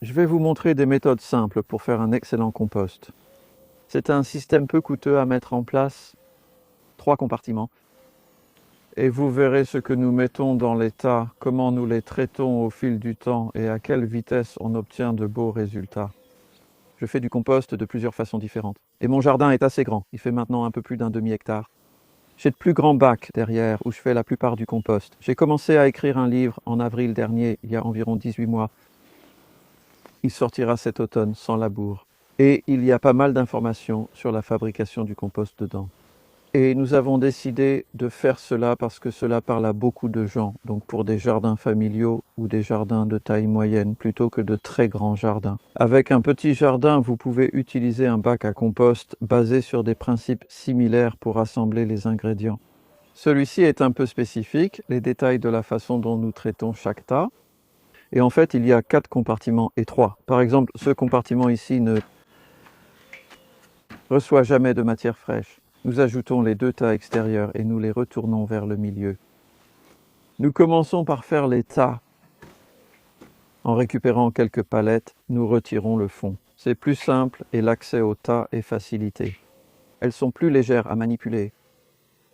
Je vais vous montrer des méthodes simples pour faire un excellent compost. C'est un système peu coûteux à mettre en place, 3 compartiments. Et vous verrez ce que nous mettons dans les tas, comment nous les traitons au fil du temps et à quelle vitesse on obtient de beaux résultats. Je fais du compost de plusieurs façons différentes. Et mon jardin est assez grand, il fait maintenant un peu plus d'un demi-hectare. J'ai de plus grands bacs derrière où je fais la plupart du compost. J'ai commencé à écrire un livre en avril dernier, il y a environ 18 mois. Il sortira cet automne sans labour. Et il y a pas mal d'informations sur la fabrication du compost dedans. Et nous avons décidé de faire cela parce que cela parle à beaucoup de gens, donc pour des jardins familiaux ou des jardins de taille moyenne plutôt que de très grands jardins. Avec un petit jardin, vous pouvez utiliser un bac à compost basé sur des principes similaires pour assembler les ingrédients. Celui-ci est un peu spécifique, les détails de la façon dont nous traitons chaque tas. Et en fait, il y a 4 compartiments étroits. Par exemple, ce compartiment ici ne reçoit jamais de matière fraîche. Nous ajoutons les 2 tas extérieurs et nous les retournons vers le milieu. Nous commençons par faire les tas. En récupérant quelques palettes, nous retirons le fond. C'est plus simple et l'accès aux tas est facilité. Elles sont plus légères à manipuler.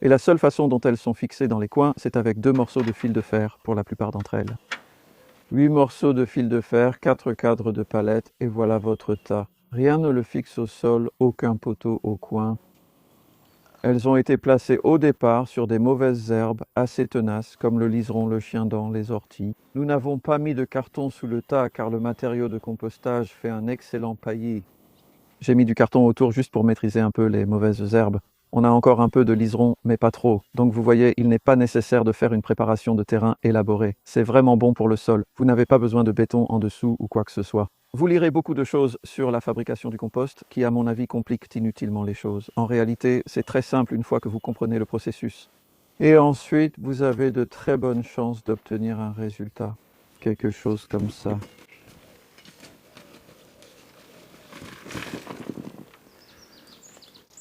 Et la seule façon dont elles sont fixées dans les coins, c'est avec 2 morceaux de fil de fer pour la plupart d'entre elles. 8 morceaux de fil de fer, 4 cadres de palettes et voilà votre tas. Rien ne le fixe au sol, aucun poteau au coin. Elles ont été placées au départ sur des mauvaises herbes assez tenaces, comme le liseron, le chien-dent, les orties. Nous n'avons pas mis de carton sous le tas car le matériau de compostage fait un excellent paillis. J'ai mis du carton autour juste pour maîtriser un peu les mauvaises herbes. On a encore un peu de liseron, mais pas trop. Donc vous voyez, il n'est pas nécessaire de faire une préparation de terrain élaborée. C'est vraiment bon pour le sol. Vous n'avez pas besoin de béton en dessous ou quoi que ce soit. Vous lirez beaucoup de choses sur la fabrication du compost qui, à mon avis, compliquent inutilement les choses. En réalité, c'est très simple une fois que vous comprenez le processus. Et ensuite, vous avez de très bonnes chances d'obtenir un résultat. Quelque chose comme ça.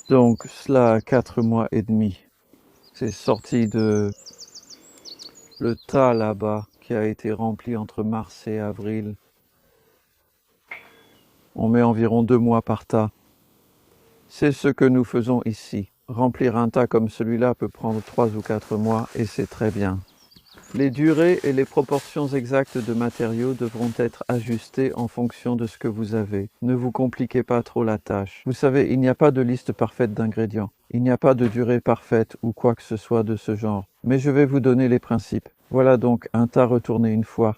Donc, cela a 4 mois et demi. C'est sorti de le tas là-bas qui a été rempli entre mars et avril. On met environ 2 mois par tas. C'est ce que nous faisons ici. Remplir un tas comme celui-là peut prendre 3 ou 4 mois et c'est très bien. Les durées et les proportions exactes de matériaux devront être ajustées en fonction de ce que vous avez. Ne vous compliquez pas trop la tâche. Vous savez, il n'y a pas de liste parfaite d'ingrédients. Il n'y a pas de durée parfaite ou quoi que ce soit de ce genre. Mais je vais vous donner les principes. Voilà donc un tas retourné une fois.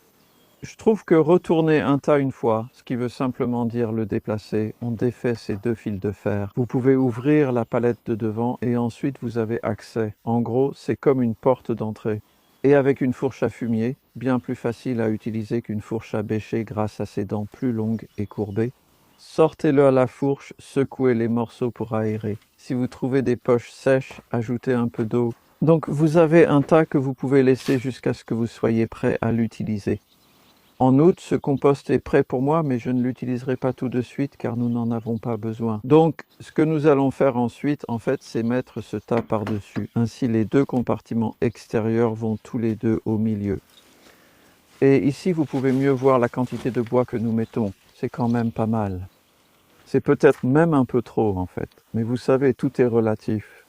Je trouve que retourner un tas une fois, ce qui veut simplement dire le déplacer, on défait ces 2 fils de fer. Vous pouvez ouvrir la palette de devant et ensuite vous avez accès. En gros, c'est comme une porte d'entrée. Et avec une fourche à fumier, bien plus facile à utiliser qu'une fourche à bêcher grâce à ses dents plus longues et courbées. Sortez-le à la fourche, secouez les morceaux pour aérer. Si vous trouvez des poches sèches, ajoutez un peu d'eau. Donc vous avez un tas que vous pouvez laisser jusqu'à ce que vous soyez prêt à l'utiliser. En août, ce compost est prêt pour moi, mais je ne l'utiliserai pas tout de suite car nous n'en avons pas besoin. Donc, ce que nous allons faire ensuite, en fait, c'est mettre ce tas par-dessus. Ainsi, les 2 compartiments extérieurs vont tous les 2 au milieu. Et ici, vous pouvez mieux voir la quantité de bois que nous mettons. C'est quand même pas mal. C'est peut-être même un peu trop, en fait. Mais vous savez, tout est relatif.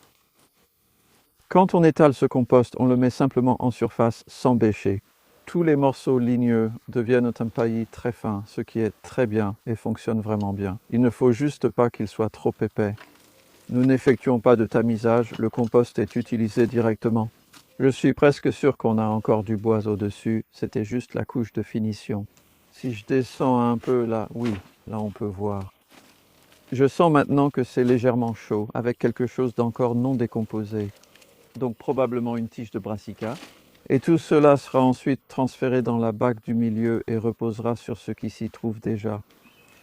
Quand on étale ce compost, on le met simplement en surface sans bêcher. Tous les morceaux ligneux deviennent un paillis très fin, ce qui est très bien et fonctionne vraiment bien. Il ne faut juste pas qu'il soit trop épais. Nous n'effectuons pas de tamisage, le compost est utilisé directement. Je suis presque sûr qu'on a encore du bois au-dessus, c'était juste la couche de finition. Si je descends un peu là, oui, là on peut voir. Je sens maintenant que c'est légèrement chaud, avec quelque chose d'encore non décomposé. Donc probablement une tige de brassica. Et tout cela sera ensuite transféré dans la bague du milieu et reposera sur ce qui s'y trouve déjà.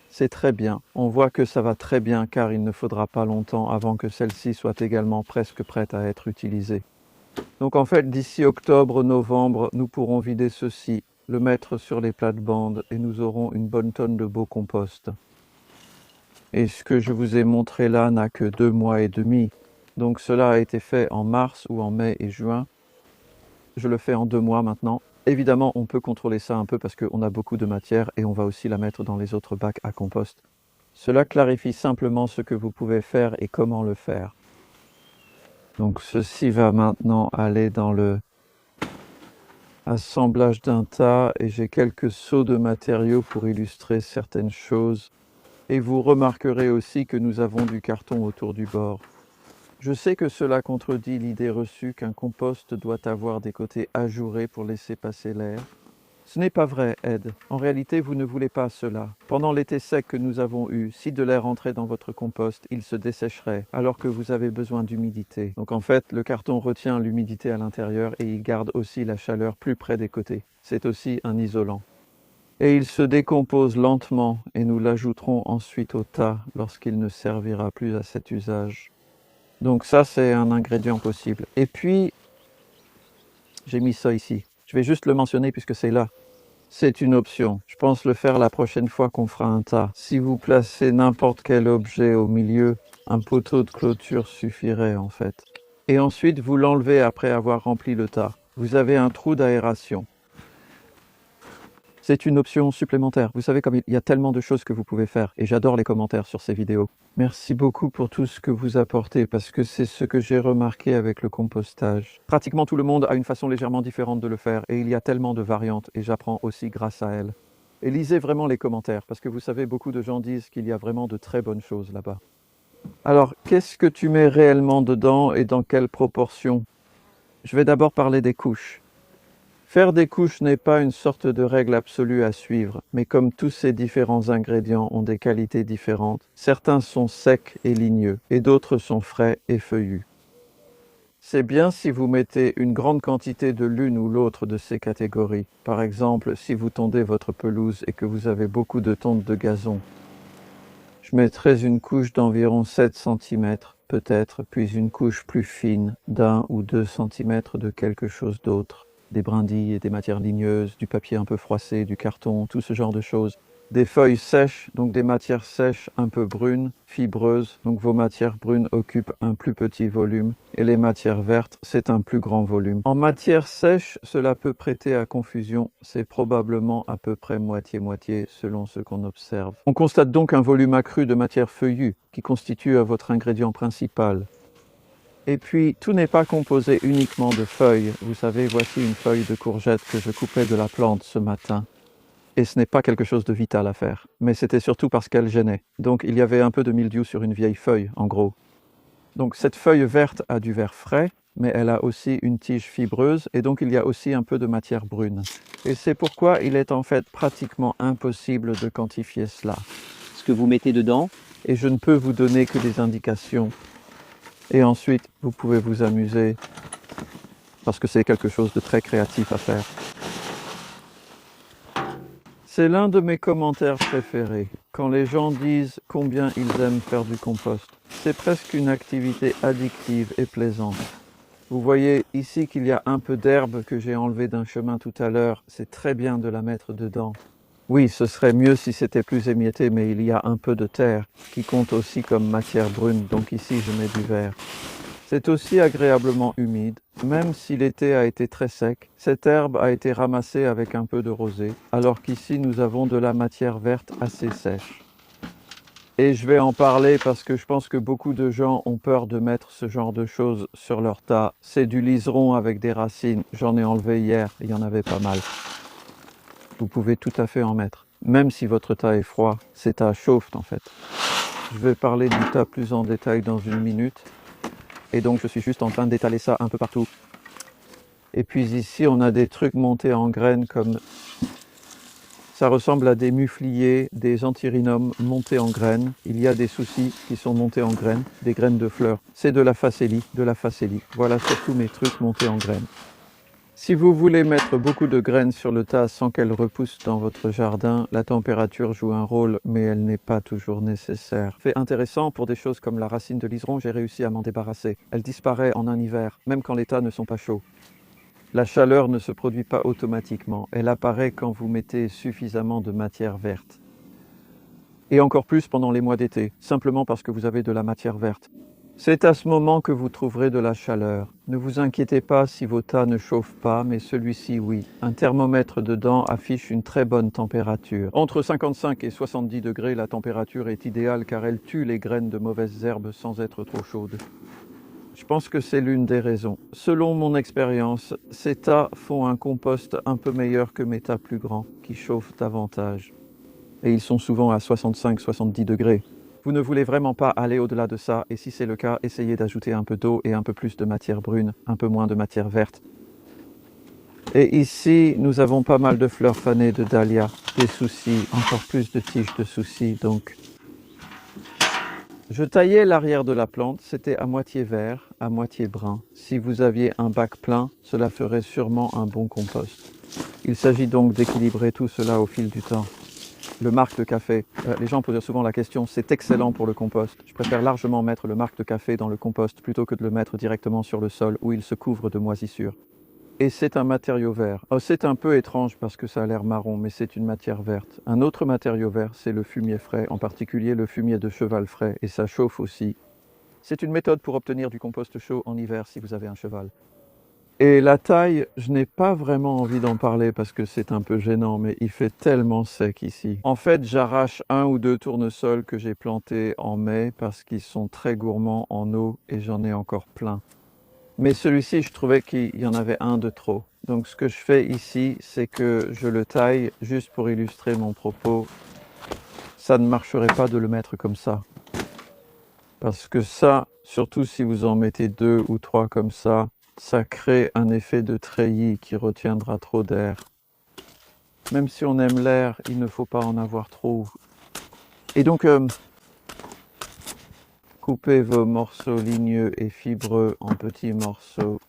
C'est très bien. On voit que ça va très bien car il ne faudra pas longtemps avant que celle-ci soit également presque prête à être utilisée. Donc en fait, d'ici octobre-novembre, nous pourrons vider ceci, le mettre sur les plates-bandes et nous aurons une bonne tonne de beau compost. Et ce que je vous ai montré là n'a que 2 mois et demi. Donc cela a été fait en mars ou en mai et juin. Je le fais en 2 mois maintenant. Évidemment, on peut contrôler ça un peu parce qu'on a beaucoup de matière et on va aussi la mettre dans les autres bacs à compost. Cela clarifie simplement ce que vous pouvez faire et comment le faire. Donc ceci va maintenant aller dans le assemblage d'un tas et j'ai quelques seaux de matériaux pour illustrer certaines choses. Et vous remarquerez aussi que nous avons du carton autour du bord. Je sais que cela contredit l'idée reçue qu'un compost doit avoir des côtés ajourés pour laisser passer l'air. Ce n'est pas vrai, Ed. En réalité, vous ne voulez pas cela. Pendant l'été sec que nous avons eu, si de l'air entrait dans votre compost, il se dessécherait, alors que vous avez besoin d'humidité. Donc en fait, le carton retient l'humidité à l'intérieur et il garde aussi la chaleur plus près des côtés. C'est aussi un isolant. Et il se décompose lentement et nous l'ajouterons ensuite au tas lorsqu'il ne servira plus à cet usage. Donc ça, c'est un ingrédient possible. Et puis, j'ai mis ça ici. Je vais juste le mentionner puisque c'est là. C'est une option. Je pense le faire la prochaine fois qu'on fera un tas. Si vous placez n'importe quel objet au milieu, un poteau de clôture suffirait en fait. Et ensuite, vous l'enlevez après avoir rempli le tas. Vous avez un trou d'aération. C'est une option supplémentaire. Vous savez, comme il y a tellement de choses que vous pouvez faire. Et j'adore les commentaires sur ces vidéos. Merci beaucoup pour tout ce que vous apportez, parce que c'est ce que j'ai remarqué avec le compostage. Pratiquement tout le monde a une façon légèrement différente de le faire, et il y a tellement de variantes, et j'apprends aussi grâce à elles. Et lisez vraiment les commentaires, parce que vous savez, beaucoup de gens disent qu'il y a vraiment de très bonnes choses là-bas. Alors, qu'est-ce que tu mets réellement dedans, et dans quelle proportion? Je vais d'abord parler des couches. Faire des couches n'est pas une sorte de règle absolue à suivre, mais comme tous ces différents ingrédients ont des qualités différentes, certains sont secs et ligneux, et d'autres sont frais et feuillus. C'est bien si vous mettez une grande quantité de l'une ou l'autre de ces catégories. Par exemple, si vous tondez votre pelouse et que vous avez beaucoup de tonte de gazon. Je mettrai une couche d'environ 7 cm, peut-être, puis une couche plus fine d'1 ou 2 cm de quelque chose d'autre. Des brindilles et des matières ligneuses, du papier un peu froissé, du carton, tout ce genre de choses. Des feuilles sèches, donc des matières sèches un peu brunes, fibreuses, donc vos matières brunes occupent un plus petit volume, et les matières vertes, c'est un plus grand volume. En matière sèche, cela peut prêter à confusion, c'est probablement à peu près moitié-moitié selon ce qu'on observe. On constate donc un volume accru de matière feuillue, qui constitue votre ingrédient principal. Et puis, tout n'est pas composé uniquement de feuilles. Vous savez, voici une feuille de courgette que je coupais de la plante ce matin. Et ce n'est pas quelque chose de vital à faire, mais c'était surtout parce qu'elle gênait. Donc il y avait un peu de mildiou sur une vieille feuille, en gros. Donc cette feuille verte a du vert frais, mais elle a aussi une tige fibreuse, et donc il y a aussi un peu de matière brune. Et c'est pourquoi il est en fait pratiquement impossible de quantifier cela. Ce que vous mettez dedans. Et je ne peux vous donner que des indications. Et ensuite, vous pouvez vous amuser, parce que c'est quelque chose de très créatif à faire. C'est l'un de mes commentaires préférés, quand les gens disent combien ils aiment faire du compost. C'est presque une activité addictive et plaisante. Vous voyez ici qu'il y a un peu d'herbe que j'ai enlevé d'un chemin tout à l'heure. C'est très bien de la mettre dedans. Oui, ce serait mieux si c'était plus émietté, mais il y a un peu de terre qui compte aussi comme matière brune, donc ici je mets du vert. C'est aussi agréablement humide, même si l'été a été très sec. Cette herbe a été ramassée avec un peu de rosée, alors qu'ici nous avons de la matière verte assez sèche. Et je vais en parler parce que je pense que beaucoup de gens ont peur de mettre ce genre de choses sur leur tas. C'est du liseron avec des racines. J'en ai enlevé hier, il y en avait pas mal. Vous pouvez tout à fait en mettre. Même si votre tas est froid, ces tas chauffent en fait. Je vais parler du tas plus en détail dans une minute. Et donc je suis juste en train d'étaler ça un peu partout. Et puis ici on a des trucs montés en graines comme... Ça ressemble à des mufliers, des antirhinums montés en graines. Il y a des soucis qui sont montés en graines, des graines de fleurs. C'est de la facélie, de la facélie. Voilà surtout mes trucs montés en graines. Si vous voulez mettre beaucoup de graines sur le tas sans qu'elles repoussent dans votre jardin, la température joue un rôle, mais elle n'est pas toujours nécessaire. Fait intéressant, pour des choses comme la racine de liseron, j'ai réussi à m'en débarrasser. Elle disparaît en un hiver, même quand les tas ne sont pas chauds. La chaleur ne se produit pas automatiquement, elle apparaît quand vous mettez suffisamment de matière verte. Et encore plus pendant les mois d'été, simplement parce que vous avez de la matière verte. C'est à ce moment que vous trouverez de la chaleur. Ne vous inquiétez pas si vos tas ne chauffent pas, mais celui-ci oui. Un thermomètre dedans affiche une très bonne température. Entre 55 et 70 degrés, la température est idéale car elle tue les graines de mauvaises herbes sans être trop chaude. Je pense que c'est l'une des raisons. Selon mon expérience, ces tas font un compost un peu meilleur que mes tas plus grands, qui chauffent davantage. Et ils sont souvent à 65-70 degrés. Vous ne voulez vraiment pas aller au-delà de ça, et si c'est le cas, essayez d'ajouter un peu d'eau et un peu plus de matière brune, un peu moins de matière verte. Et ici, nous avons pas mal de fleurs fanées de dahlia, des soucis, encore plus de tiges de soucis, donc. Je taillais l'arrière de la plante, c'était à moitié vert, à moitié brun. Si vous aviez un bac plein, cela ferait sûrement un bon compost. Il s'agit donc d'équilibrer tout cela au fil du temps. Le marc de café, les gens posent souvent la question, c'est excellent pour le compost. Je préfère largement mettre le marc de café dans le compost plutôt que de le mettre directement sur le sol où il se couvre de moisissures. Et c'est un matériau vert. Oh, c'est un peu étrange parce que ça a l'air marron, mais c'est une matière verte. Un autre matériau vert, c'est le fumier frais, en particulier le fumier de cheval frais, et ça chauffe aussi. C'est une méthode pour obtenir du compost chaud en hiver si vous avez un cheval. Et la taille, je n'ai pas vraiment envie d'en parler parce que c'est un peu gênant, mais il fait tellement sec ici. En fait, j'arrache 1 ou 2 tournesols que j'ai plantés en mai parce qu'ils sont très gourmands en eau et j'en ai encore plein. Mais celui-ci, je trouvais qu'il y en avait un de trop. Donc ce que je fais ici, c'est que je le taille juste pour illustrer mon propos. Ça ne marcherait pas de le mettre comme ça. Parce que ça, surtout si vous en mettez 2 ou 3 comme ça crée un effet de treillis qui retiendra trop d'air. Même si on aime l'air, il ne faut pas en avoir trop. Et donc, coupez vos morceaux ligneux et fibreux en petits morceaux.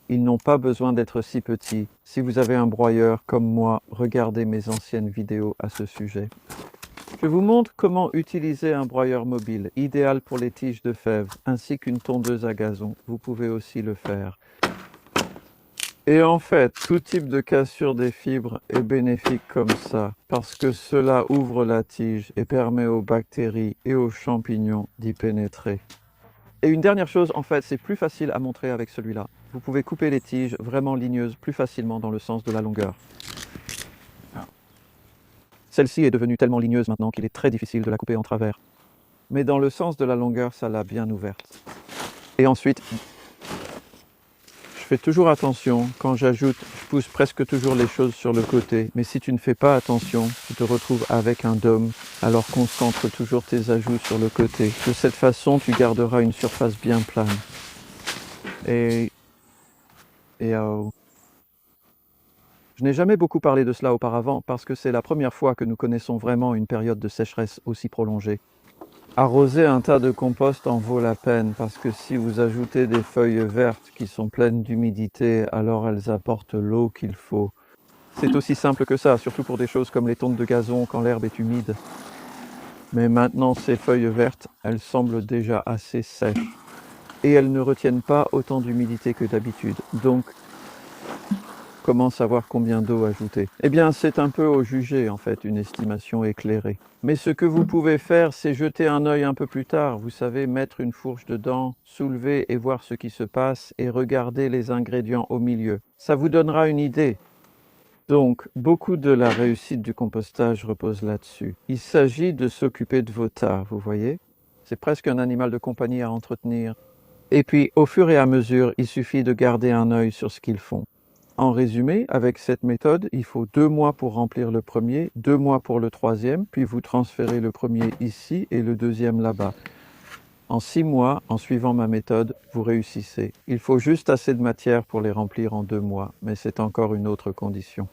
Ils n'ont pas besoin d'être si petits. Si vous avez un broyeur comme moi, regardez mes anciennes vidéos à ce sujet. Je vous montre comment utiliser un broyeur mobile, idéal pour les tiges de fèves, ainsi qu'une tondeuse à gazon. Vous pouvez aussi le faire. Et en fait, tout type de cassure des fibres est bénéfique comme ça, parce que cela ouvre la tige et permet aux bactéries et aux champignons d'y pénétrer. Et une dernière chose, en fait, c'est plus facile à montrer avec celui-là. Vous pouvez couper les tiges vraiment ligneuses plus facilement dans le sens de la longueur. Celle-ci est devenue tellement ligneuse maintenant qu'il est très difficile de la couper en travers. Mais dans le sens de la longueur, ça l'a bien ouverte. Et ensuite, je fais toujours attention, quand j'ajoute, je pousse presque toujours les choses sur le côté, mais si tu ne fais pas attention, tu te retrouves avec un dôme, alors concentre toujours tes ajouts sur le côté. De cette façon, tu garderas une surface bien plane. Je n'ai jamais beaucoup parlé de cela auparavant, parce que c'est la première fois que nous connaissons vraiment une période de sécheresse aussi prolongée. Arroser un tas de compost en vaut la peine parce que si vous ajoutez des feuilles vertes qui sont pleines d'humidité, alors elles apportent l'eau qu'il faut. C'est aussi simple que ça, surtout pour des choses comme les tontes de gazon quand l'herbe est humide. Mais maintenant, ces feuilles vertes, elles semblent déjà assez sèches. Et elles ne retiennent pas autant d'humidité que d'habitude. Donc, comment savoir combien d'eau ajouter? Eh bien, c'est un peu au jugé, en fait, une estimation éclairée. Mais ce que vous pouvez faire, c'est jeter un œil un peu plus tard. Vous savez, mettre une fourche dedans, soulever et voir ce qui se passe et regarder les ingrédients au milieu. Ça vous donnera une idée. Donc, beaucoup de la réussite du compostage repose là-dessus. Il s'agit de s'occuper de vos tas, vous voyez? C'est presque un animal de compagnie à entretenir. Et puis, au fur et à mesure, il suffit de garder un œil sur ce qu'ils font. En résumé, avec cette méthode, il faut 2 mois pour remplir le premier, 2 mois pour le troisième, puis vous transférez le premier ici et le deuxième là-bas. En 6 mois, en suivant ma méthode, vous réussissez. Il faut juste assez de matière pour les remplir en 2 mois, mais c'est encore une autre condition.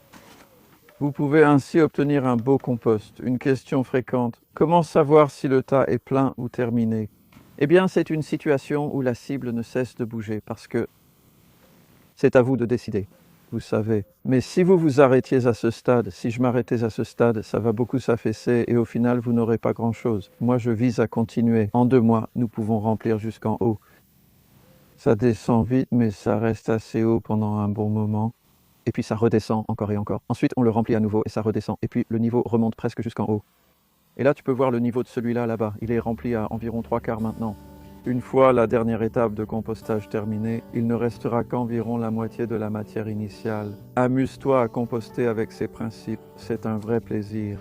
Vous pouvez ainsi obtenir un beau compost. Une question fréquente, comment savoir si le tas est plein ou terminé? Eh bien, c'est une situation où la cible ne cesse de bouger, parce que c'est à vous de décider. Vous savez. Mais si vous vous arrêtiez à ce stade, si je m'arrêtais à ce stade, ça va beaucoup s'affaisser et au final, vous n'aurez pas grand-chose. Moi, je vise à continuer. En 2 mois, nous pouvons remplir jusqu'en haut. Ça descend vite, mais ça reste assez haut pendant un bon moment. Et puis ça redescend encore et encore. Ensuite, on le remplit à nouveau et ça redescend. Et puis le niveau remonte presque jusqu'en haut. Et là, tu peux voir le niveau de celui-là là-bas. Il est rempli à environ 3/4 maintenant. Une fois la dernière étape de compostage terminée, il ne restera qu'environ la moitié de la matière initiale. Amuse-toi à composter avec ces principes, c'est un vrai plaisir.